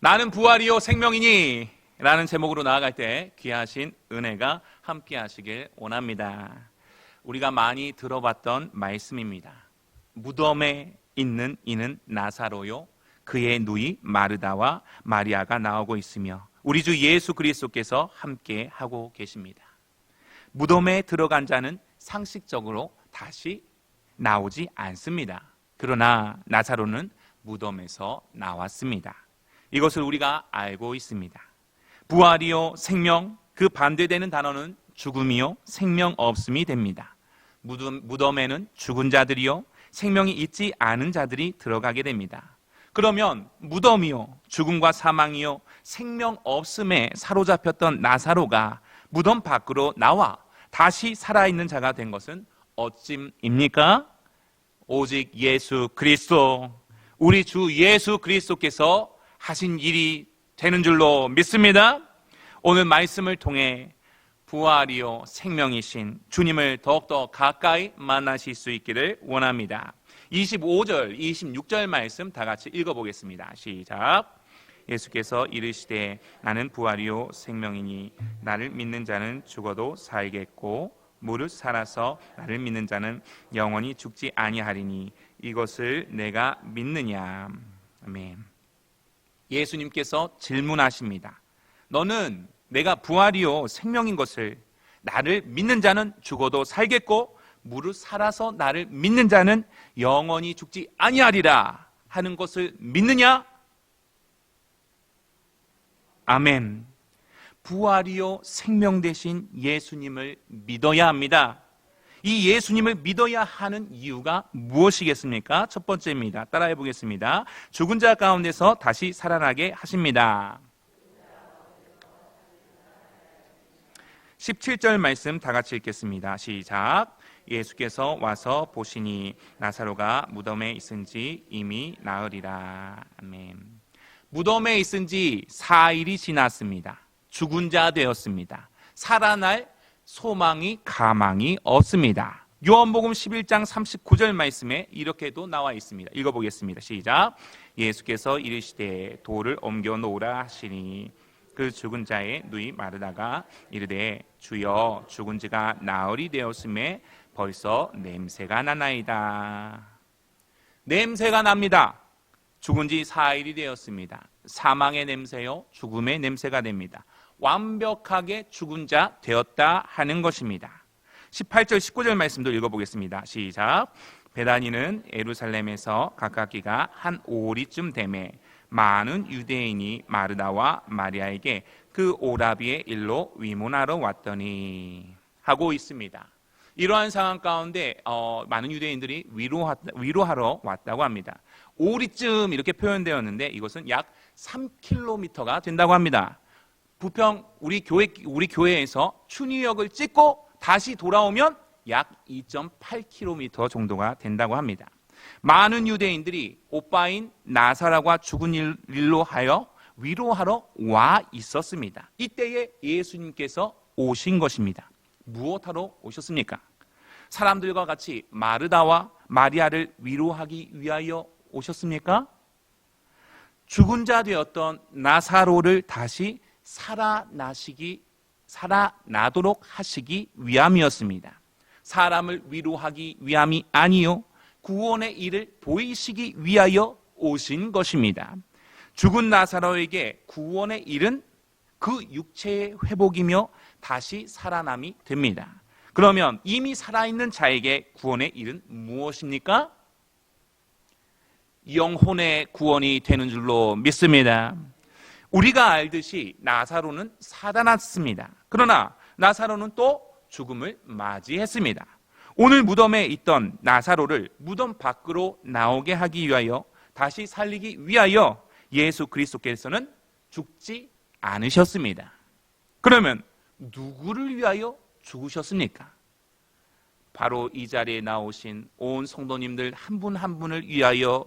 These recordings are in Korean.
나는 부활이요 생명이니 라는 제목으로 나아갈 때 귀하신 은혜가 함께 하시길 원합니다. 우리가 많이 들어봤던 말씀입니다. 무덤에 있는 이는 나사로요 그의 누이 마르다와 마리아가 나오고 있으며 우리 주 예수 그리스도께서 함께 하고 계십니다. 무덤에 들어간 자는 상식적으로 다시 나오지 않습니다. 그러나 나사로는 무덤에서 나왔습니다. 이것을 우리가 알고 있습니다. 부활이요 생명, 그 반대되는 단어는 죽음이요 생명 없음이 됩니다. 무덤에는 죽은 자들이요 생명이 있지 않은 자들이 들어가게 됩니다. 그러면 무덤이요 죽음과 사망이요 생명 없음에 사로잡혔던 나사로가 무덤 밖으로 나와 다시 살아있는 자가 된 것은 어찜입니까? 오직 예수 그리스도, 우리 주 예수 그리스도께서 하신 일이 되는 줄로 믿습니다. 오늘 말씀을 통해 부활이요 생명이신 주님을 더욱더 가까이 만나실 수 있기를 원합니다. 25절, 26절 말씀 다 같이 읽어보겠습니다. 시작. 예수께서 이르시되 나는 부활이요 생명이니 나를 믿는 자는 죽어도 살겠고 무릇 살아서 나를 믿는 자는 영원히 죽지 아니하리니 이것을 내가 믿느냐. 아멘. 예수님께서 질문하십니다. 너는 내가 부활이요 생명인 것을, 나를 믿는 자는 죽어도 살겠고 무릇 살아서 나를 믿는 자는 영원히 죽지 아니하리라 하는 것을 믿느냐? 아멘. 부활이요 생명 되신 예수님을 믿어야 합니다. 이 예수님을 믿어야 하는 이유가 무엇이겠습니까? 첫 번째입니다. 따라해 보겠습니다. 죽은 자 가운데서 다시 살아나게 하십니다. 17절 말씀 다 같이 읽겠습니다. 시작. 예수께서 와서 보시니 나사로가 무덤에 있은지 이미 나으리라. 아멘. 무덤에 있은지 4일이 지났습니다. 죽은 자 되었습니다. 살아날 소망이 가망이 없습니다. 요한복음 11장 39절 말씀에 이렇게도 나와 있습니다. 읽어보겠습니다. 시작. 예수께서 이르시되 돌을 옮겨 놓으라 하시니 그 죽은 자의 누이 마르다가 이르되 주여 죽은 지가 나흘이 되었음에 벌써 냄새가 나나이다. 냄새가 납니다. 죽은 지 4일이 되었습니다. 사망의 냄새요 죽음의 냄새가 됩니다. 완벽하게 죽은 자 되었다 하는 것입니다. 18절 19절 말씀도 읽어보겠습니다. 시작. 베다니는 예루살렘에서 가깝기가 한 5리쯤 되매 많은 유대인이 마르다와 마리아에게 그 오라비의 일로 위문하러 왔더니 하고 있습니다. 이러한 상황 가운데 많은 유대인들이 위로하러 왔다고 합니다. 5리쯤 이렇게 표현되었는데 이것은 약 3km가 된다고 합니다. 부평 우리 교회에서 춘희역을 찍고 다시 돌아오면 약 2.8km 정도가 된다고 합니다. 많은 유대인들이 오빠인 나사로가 죽은 일로 하여 위로하러 와 있었습니다. 이때에 예수님께서 오신 것입니다. 무엇하러 오셨습니까? 사람들과 같이 마르다와 마리아를 위로하기 위하여 오셨습니까? 죽은 자 되었던 나사로를 다시 살아나도록 하시기 위함이었습니다. 사람을 위로하기 위함이 아니요 구원의 일을 보이시기 위하여 오신 것입니다. 죽은 나사로에게 구원의 일은 그 육체의 회복이며 다시 살아남이 됩니다. 그러면 이미 살아있는 자에게 구원의 일은 무엇입니까? 영혼의 구원이 되는 줄로 믿습니다. 우리가 알듯이 나사로는 살아났습니다. 그러나 나사로는 또 죽음을 맞이했습니다. 오늘 무덤에 있던 나사로를 무덤 밖으로 나오게 하기 위하여, 다시 살리기 위하여 예수 그리스도께서는 죽지 않으셨습니다. 그러면 누구를 위하여 죽으셨습니까? 바로 이 자리에 나오신 온 성도님들 한 분 한 분을 위하여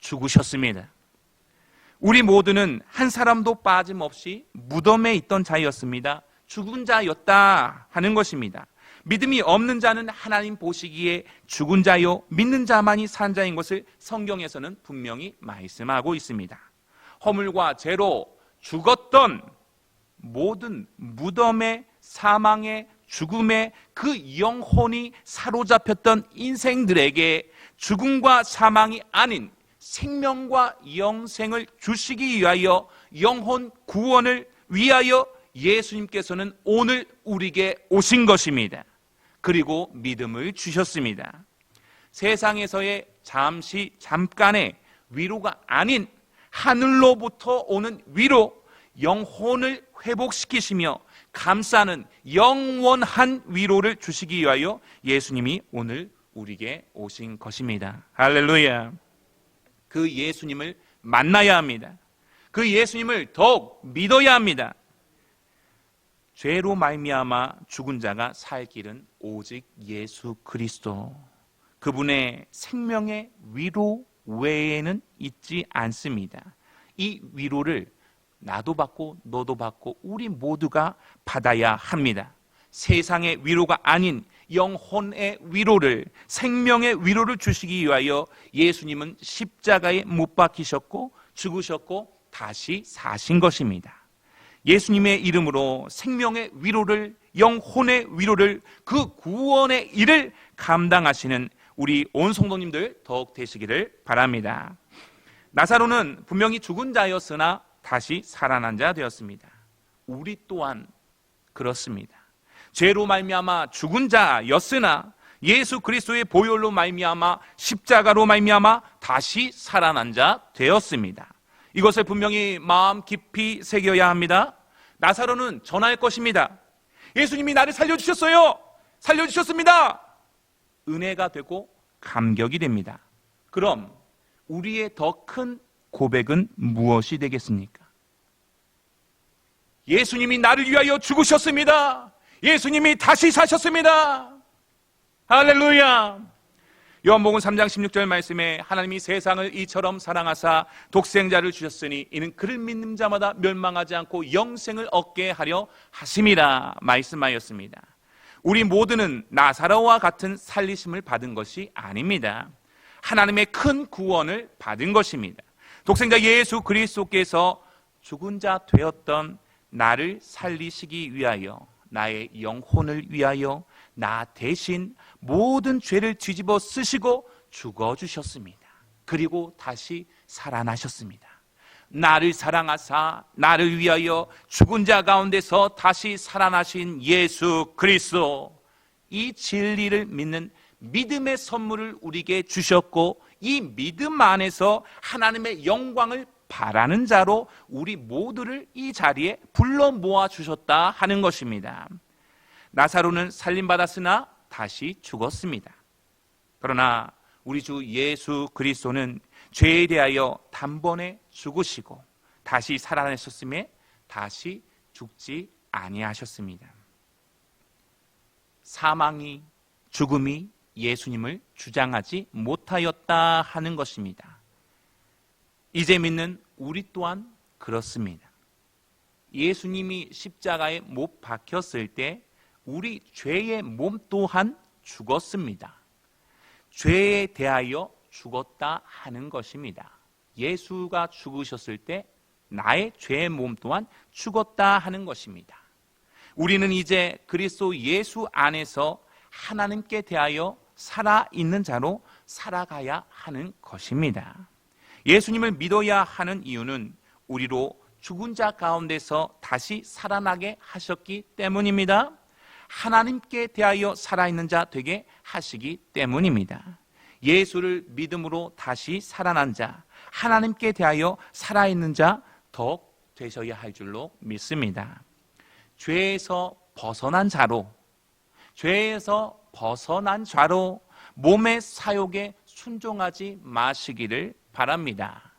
죽으셨습니다. 우리 모두는 한 사람도 빠짐없이 무덤에 있던 자였습니다. 죽은 자였다 하는 것입니다. 믿음이 없는 자는 하나님 보시기에 죽은 자요 믿는 자만이 산 자인 것을 성경에서는 분명히 말씀하고 있습니다. 허물과 죄로 죽었던 모든 무덤의 사망의 죽음의 그 영혼이 사로잡혔던 인생들에게 죽음과 사망이 아닌 생명과 영생을 주시기 위하여, 영혼 구원을 위하여 예수님께서는 오늘 우리에게 오신 것입니다. 그리고 믿음을 주셨습니다. 세상에서의 잠깐의 위로가 아닌 하늘로부터 오는 위로, 영혼을 회복시키시며 감싸는 영원한 위로를 주시기 위하여 예수님이 오늘 우리에게 오신 것입니다. 할렐루야. 그 예수님을 만나야 합니다. 그 예수님을 더욱 믿어야 합니다. 죄로 말미암아 죽은 자가 살 길은 오직 예수 그리스도, 그분의 생명의 위로 외에는 있지 않습니다. 이 위로를 나도 받고 너도 받고 우리 모두가 받아야 합니다. 세상의 위로가 아닌 영혼의 위로를, 생명의 위로를 주시기 위하여 예수님은 십자가에 못 박히셨고 죽으셨고 다시 사신 것입니다. 예수님의 이름으로 생명의 위로를, 영혼의 위로를, 그 구원의 일을 감당하시는 우리 온 성도님들 더욱 되시기를 바랍니다. 나사로는 분명히 죽은 자였으나 다시 살아난 자 되었습니다. 우리 또한 그렇습니다. 죄로 말미암아 죽은 자였으나 예수 그리스도의 보혈로 말미암아, 십자가로 말미암아 다시 살아난 자 되었습니다. 이것을 분명히 마음 깊이 새겨야 합니다. 나사로는 전할 것입니다. 예수님이 나를 살려주셨어요. 살려주셨습니다. 은혜가 되고 감격이 됩니다. 그럼 우리의 더 큰 고백은 무엇이 되겠습니까? 예수님이 나를 위하여 죽으셨습니다. 예수님이 다시 사셨습니다. 할렐루야. 요한복음 3장 16절 말씀에 하나님이 세상을 이처럼 사랑하사 독생자를 주셨으니 이는 그를 믿는 자마다 멸망하지 않고 영생을 얻게 하려 하심이라 말씀하였습니다. 우리 모두는 나사로와 같은 살리심을 받은 것이 아닙니다. 하나님의 큰 구원을 받은 것입니다. 독생자 예수 그리스도께서 죽은 자 되었던 나를 살리시기 위하여, 나의 영혼을 위하여 나 대신 모든 죄를 뒤집어 쓰시고 죽어주셨습니다. 그리고 다시 살아나셨습니다. 나를 사랑하사 나를 위하여 죽은 자 가운데서 다시 살아나신 예수 그리스도, 이 진리를 믿는 믿음의 선물을 우리에게 주셨고, 이 믿음 안에서 하나님의 영광을 바라는 자로 우리 모두를 이 자리에 불러 모아 주셨다 하는 것입니다. 나사로는 살림받았으나 다시 죽었습니다. 그러나 우리 주 예수 그리스도는 죄에 대하여 단번에 죽으시고 다시 살아나셨음에 다시 죽지 아니하셨습니다. 사망이, 죽음이 예수님을 주장하지 못하였다 하는 것입니다. 이제 믿는 우리 또한 그렇습니다. 예수님이 십자가에 못 박혔을 때 우리 죄의 몸 또한 죽었습니다. 죄에 대하여 죽었다 하는 것입니다. 예수가 죽으셨을 때 나의 죄의 몸 또한 죽었다 하는 것입니다. 우리는 이제 그리스도 예수 안에서 하나님께 대하여 살아있는 자로 살아가야 하는 것입니다. 예수님을 믿어야 하는 이유는 우리로 죽은 자 가운데서 다시 살아나게 하셨기 때문입니다. 하나님께 대하여 살아있는 자 되게 하시기 때문입니다. 예수를 믿음으로 다시 살아난 자, 하나님께 대하여 살아있는 자 더 되셔야 할 줄로 믿습니다. 죄에서 벗어난 자로, 죄에서 벗어난 자로 몸의 사욕에 순종하지 마시기를 바랍니다.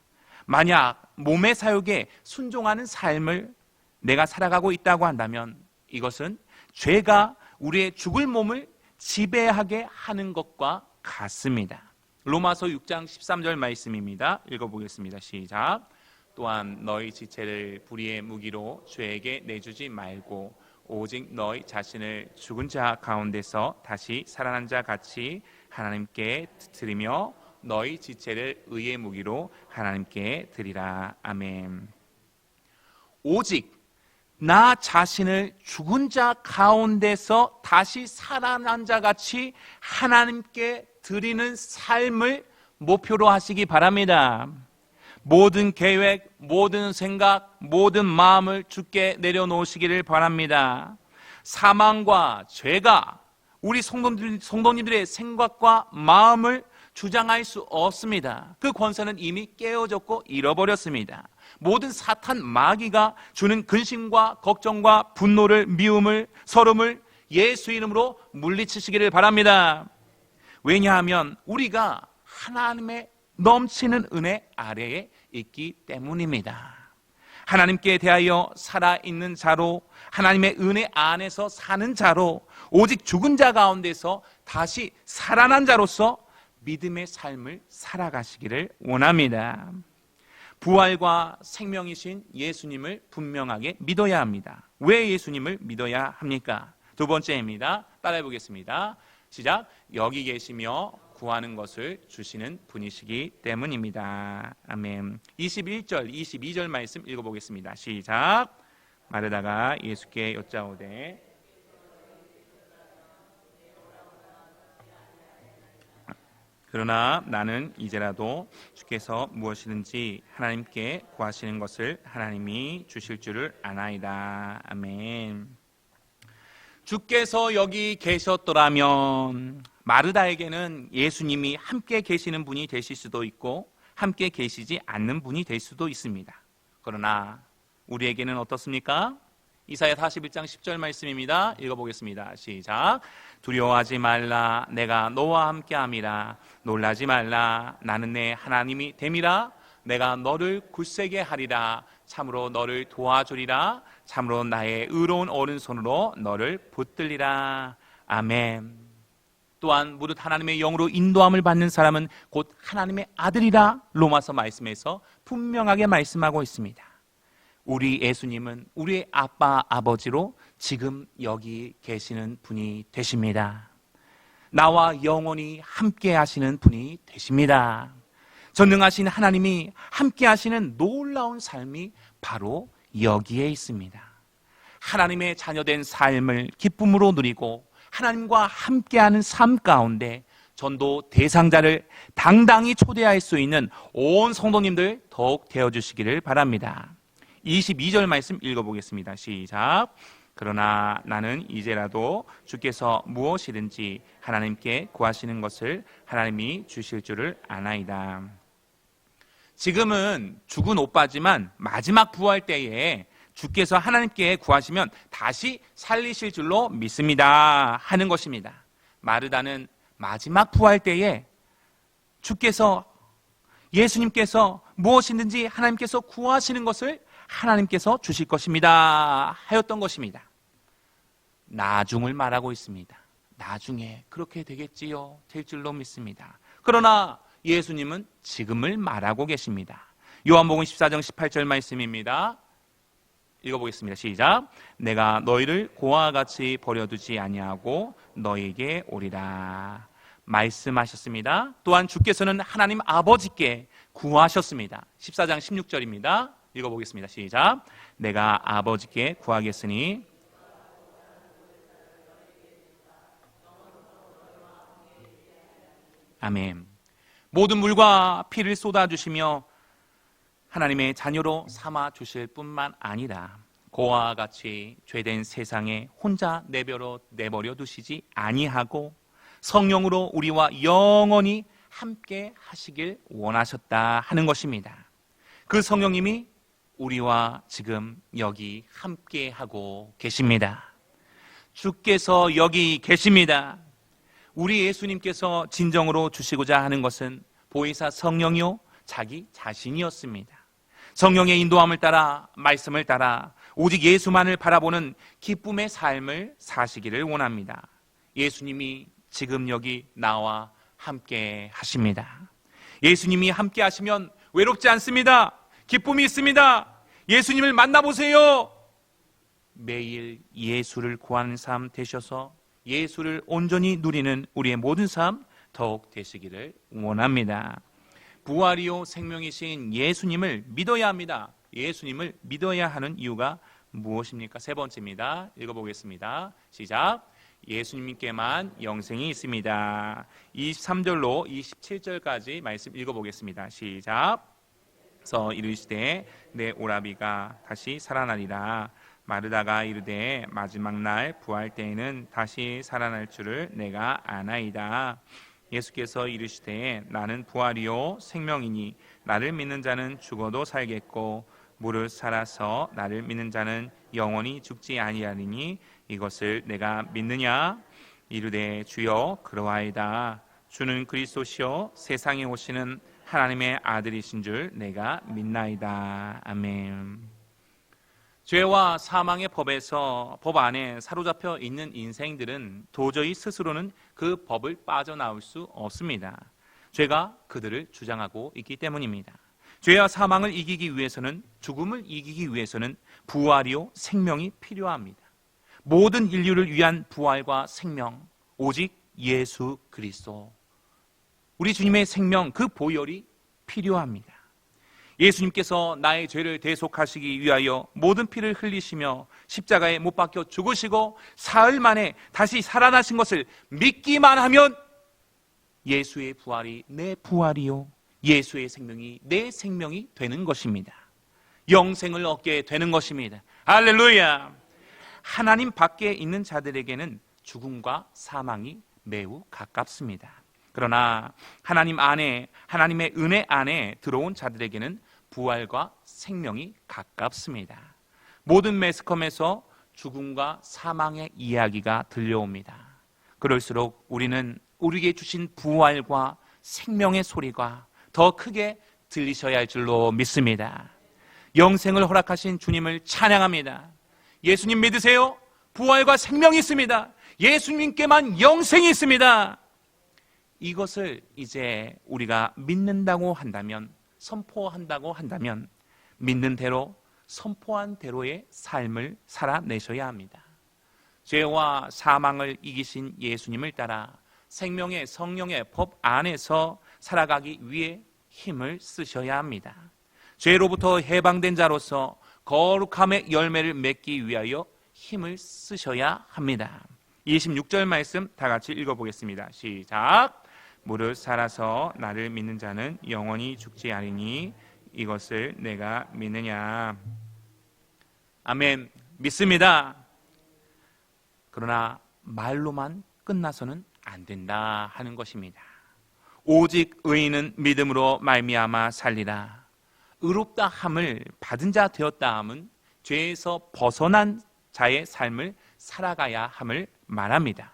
만약 몸의 사욕에 순종하는 삶을 내가 살아가고 있다고 한다면 이것은 죄가 우리의 죽을 몸을 지배하게 하는 것과 같습니다. 로마서 6장 13절 말씀입니다. 읽어보겠습니다. 시작. 또한 너희 지체를 불의의 무기로 죄에게 내주지 말고 오직 너희 자신을 죽은 자 가운데서 다시 살아난 자 같이 하나님께 드리며 너희 지체를 의의 무기로 하나님께 드리라. 아멘. 오직 나 자신을 죽은 자 가운데서 다시 살아난 자 같이 하나님께 드리는 삶을 목표로 하시기 바랍니다. 모든 계획, 모든 생각, 모든 마음을 주께 내려놓으시기를 바랍니다. 사망과 죄가 우리 성도님들의 생각과 마음을 주장할 수 없습니다. 그 권세는 이미 깨어졌고 잃어버렸습니다. 모든 사탄 마귀가 주는 근심과 걱정과 분노를, 미움을, 서름을 예수 이름으로 물리치시기를 바랍니다. 왜냐하면 우리가 하나님의 넘치는 은혜 아래에 있기 때문입니다. 하나님께 대하여 살아있는 자로, 하나님의 은혜 안에서 사는 자로, 오직 죽은 자 가운데서 다시 살아난 자로서 믿음의 삶을 살아가시기를 원합니다. 부활과 생명이신 예수님을 분명하게 믿어야 합니다. 왜 예수님을 믿어야 합니까? 두 번째입니다. 따라해 보겠습니다. 시작. 여기 계시며 구하는 것을 주시는 분이시기 때문입니다. 아멘. 21절, 22절 말씀 읽어보겠습니다. 시작. 마르다가 예수께 여짜오되 그러나 나는 이제라도 주께서 무엇이든지 하나님께 구하시는 것을 하나님이 주실 줄을 아나이다. 아멘. 주께서 여기 계셨더라면 마르다에게는 예수님이 함께 계시는 분이 되실 수도 있고 함께 계시지 않는 분이 될 수도 있습니다. 그러나 우리에게는 어떻습니까? 이사야 41장 10절 말씀입니다. 읽어보겠습니다. 시작. 두려워하지 말라. 내가 너와 함께함이라. 놀라지 말라. 나는 내 하나님이 됨이라. 내가 너를 굳세게 하리라. 참으로 너를 도와주리라. 참으로 나의 의로운 오른손으로 너를 붙들리라. 아멘. 또한 무릇 하나님의 영으로 인도함을 받는 사람은 곧 하나님의 아들이라. 로마서 말씀에서 분명하게 말씀하고 있습니다. 우리 예수님은 우리의 아빠 아버지로 지금 여기 계시는 분이 되십니다. 나와 영원히 함께 하시는 분이 되십니다. 전능하신 하나님이 함께 하시는 놀라운 삶이 바로 여기에 있습니다. 하나님의 자녀된 삶을 기쁨으로 누리고 하나님과 함께하는 삶 가운데 전도 대상자를 당당히 초대할 수 있는 온 성도님들 더욱 되어주시기를 바랍니다. 22절 말씀 읽어보겠습니다. 시작. 그러나 나는 이제라도 주께서 무엇이든지 하나님께 구하시는 것을 하나님이 주실 줄을 아나이다. 지금은 죽은 오빠지만 마지막 부활 때에 주께서 하나님께 구하시면 다시 살리실 줄로 믿습니다 하는 것입니다. 마르다는 마지막 부활 때에 주께서, 예수님께서 무엇이든지 하나님께서 구하시는 것을 하나님께서 주실 것입니다 하였던 것입니다. 나중을 말하고 있습니다. 나중에 그렇게 되겠지요, 될 줄로 믿습니다. 그러나 예수님은 지금을 말하고 계십니다. 요한복음 14장 18절 말씀입니다. 읽어보겠습니다. 시작. 내가 너희를 고아와 같이 버려두지 아니하고 너희에게 오리라 말씀하셨습니다. 또한 주께서는 하나님 아버지께 구하셨습니다. 14장 16절입니다. 읽어보겠습니다. 시작. 내가 아버지께 구하겠으니 아멘. 모든 물과 피를 쏟아주시며 하나님의 자녀로 삼아 주실 뿐만 아니라 고아와 같이 죄된 세상에 혼자 내버려 두시지 아니하고 성령으로 우리와 영원히 함께 하시길 원하셨다 하는 것입니다. 그 성령님이 우리와 지금 여기 함께 하고 계십니다. 주께서 여기 계십니다. 우리 예수님께서 진정으로 주시고자 하는 것은 보혜사 성령이요 자기 자신이었습니다. 성령의 인도함을 따라 말씀을 따라 오직 예수만을 바라보는 기쁨의 삶을 사시기를 원합니다. 예수님이 지금 여기 나와 함께 하십니다. 예수님이 함께 하시면 외롭지 않습니다. 기쁨이 있습니다. 예수님을 만나보세요. 매일 예수를 구하는 삶 되셔서 예수를 온전히 누리는 우리의 모든 삶 더욱 되시기를 원합니다. 부활이요 생명이신 예수님을 믿어야 합니다. 예수님을 믿어야 하는 이유가 무엇입니까? 세 번째입니다. 읽어보겠습니다. 시작. 예수님께만 영생이 있습니다. 23절로 27절까지 말씀 읽어보겠습니다. 시작. 그래서 이르시되 내 오라비가 다시 살아나리라. 마르다가 이르되 마지막 날 부활 때에는 다시 살아날 줄을 내가 아나이다. 예수께서 이르시되 나는 부활이요 생명이니 나를 믿는 자는 죽어도 살겠고 무릇 살아서 나를 믿는 자는 영원히 죽지 아니하리니 이것을 내가 믿느냐? 이르되 주여 그러하이다. 주는 그리스도시요 세상에 오시는 하나님의 아들이신 줄 내가 믿나이다. 아멘. 죄와 사망의 법 안에 사로잡혀 있는 인생들은 도저히 스스로는 그 법을 빠져나올 수 없습니다. 죄가 그들을 주장하고 있기 때문입니다. 죄와 사망을 이기기 위해서는, 죽음을 이기기 위해서는 부활이요 생명이 필요합니다. 모든 인류를 위한 부활과 생명, 오직 예수 그리스도, 우리 주님의 생명, 그 보혈이 필요합니다. 예수님께서 나의 죄를 대속하시기 위하여 모든 피를 흘리시며 십자가에 못 박혀 죽으시고 사흘 만에 다시 살아나신 것을 믿기만 하면 예수의 부활이 내 부활이요 예수의 생명이 내 생명이 되는 것입니다. 영생을 얻게 되는 것입니다. 할렐루야. 하나님 밖에 있는 자들에게는 죽음과 사망이 매우 가깝습니다. 그러나 하나님 안에, 하나님의 은혜 안에 들어온 자들에게는 부활과 생명이 가깝습니다. 모든 매스컴에서 죽음과 사망의 이야기가 들려옵니다. 그럴수록 우리는 우리에게 주신 부활과 생명의 소리가 더 크게 들리셔야 할 줄로 믿습니다. 영생을 허락하신 주님을 찬양합니다. 예수님 믿으세요? 부활과 생명이 있습니다. 예수님께만 영생이 있습니다. 이것을 이제 우리가 믿는다고 한다면, 선포한다고 한다면 믿는 대로, 선포한 대로의 삶을 살아내셔야 합니다. 죄와 사망을 이기신 예수님을 따라 생명의 성령의 법 안에서 살아가기 위해 힘을 쓰셔야 합니다. 죄로부터 해방된 자로서 거룩함의 열매를 맺기 위하여 힘을 쓰셔야 합니다. 26절 말씀 다 같이 읽어보겠습니다. 시작. 무릇 살아서 나를 믿는 자는 영원히 죽지 아니니 이것을 내가 믿느냐? 아멘. 믿습니다. 그러나 말로만 끝나서는 안 된다 하는 것입니다. 오직 의인은 믿음으로 말미암아 살리라. 의롭다 함을 받은 자 되었다 함은 죄에서 벗어난 자의 삶을 살아가야 함을 말합니다.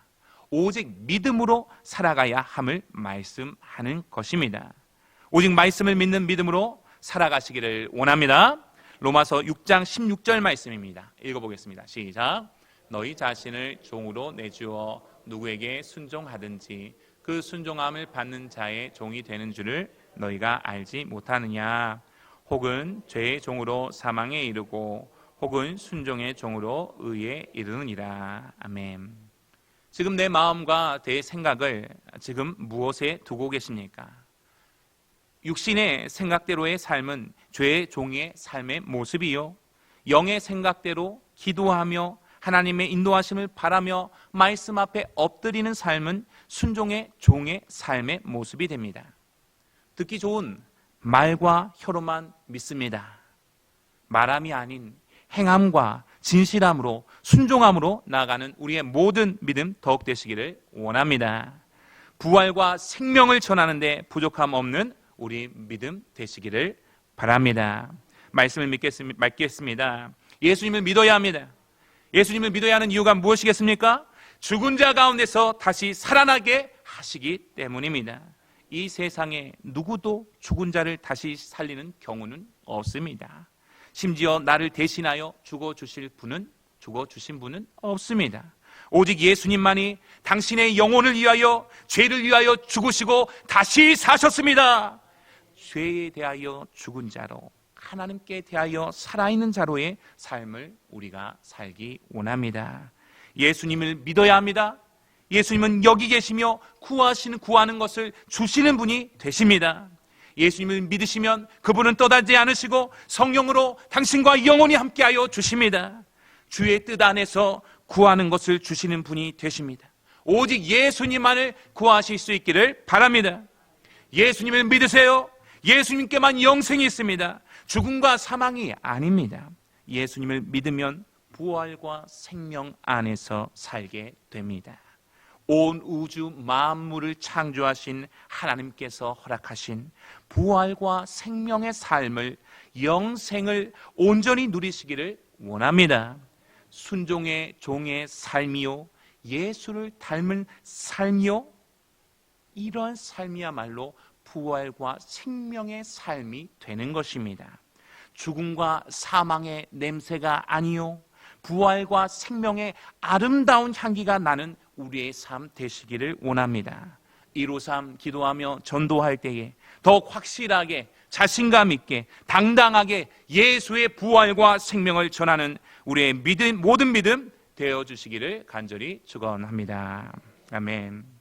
오직 믿음으로 살아가야 함을 말씀하는 것입니다. 오직 말씀을 믿는 믿음으로 살아가시기를 원합니다. 로마서 6장 16절 말씀입니다. 읽어보겠습니다. 시작. 너희 자신을 종으로 내주어 누구에게 순종하든지 그 순종함을 받는 자의 종이 되는 줄을 너희가 알지 못하느냐? 혹은 죄의 종으로 사망에 이르고 혹은 순종의 종으로 의에 이르느니라. 아멘. 지금 내 마음과 내 생각을 지금 무엇에 두고 계십니까? 육신의 생각대로의 삶은 죄의 종의 삶의 모습이요, 영의 생각대로 기도하며 하나님의 인도하심을 바라며 말씀 앞에 엎드리는 삶은 순종의 종의 삶의 모습이 됩니다. 듣기 좋은 말과 혀로만 믿습니다. 말함이 아닌 행함과 진실함으로 순종함으로 나아가는 우리의 모든 믿음 더욱 되시기를 원합니다. 부활과 생명을 전하는데 부족함 없는 우리 믿음 되시기를 바랍니다. 말씀을 믿겠습니다. 예수님을 믿어야 합니다. 예수님을 믿어야 하는 이유가 무엇이겠습니까? 죽은 자 가운데서 다시 살아나게 하시기 때문입니다. 이 세상에 누구도 죽은 자를 다시 살리는 경우는 없습니다. 심지어 나를 대신하여 죽어주신 분은 없습니다. 오직 예수님만이 당신의 영혼을 위하여, 죄를 위하여 죽으시고 다시 사셨습니다. 죄에 대하여 죽은 자로, 하나님께 대하여 살아있는 자로의 삶을 우리가 살기 원합니다. 예수님을 믿어야 합니다. 예수님은 여기 계시며 구하는 것을 주시는 분이 되십니다. 예수님을 믿으시면 그분은 떠나지 않으시고 성령으로 당신과 영원히 함께하여 주십니다. 주의 뜻 안에서 구하는 것을 주시는 분이 되십니다. 오직 예수님만을 구하실 수 있기를 바랍니다. 예수님을 믿으세요. 예수님께만 영생이 있습니다. 죽음과 사망이 아닙니다. 예수님을 믿으면 부활과 생명 안에서 살게 됩니다. 온 우주 만물을 창조하신 하나님께서 허락하신 부활과 생명의 삶을, 영생을 온전히 누리시기를 원합니다. 순종의 종의 삶이요, 예수를 닮은 삶이요, 이러한 삶이야말로 부활과 생명의 삶이 되는 것입니다. 죽음과 사망의 냄새가 아니요, 부활과 생명의 아름다운 향기가 나는 우리의 삶 되시기를 원합니다. 153 기도하며 전도할 때에 더욱 확실하게, 자신감 있게, 당당하게 예수의 부활과 생명을 전하는 우리의 모든 믿음 되어주시기를 간절히 축원합니다. 아멘.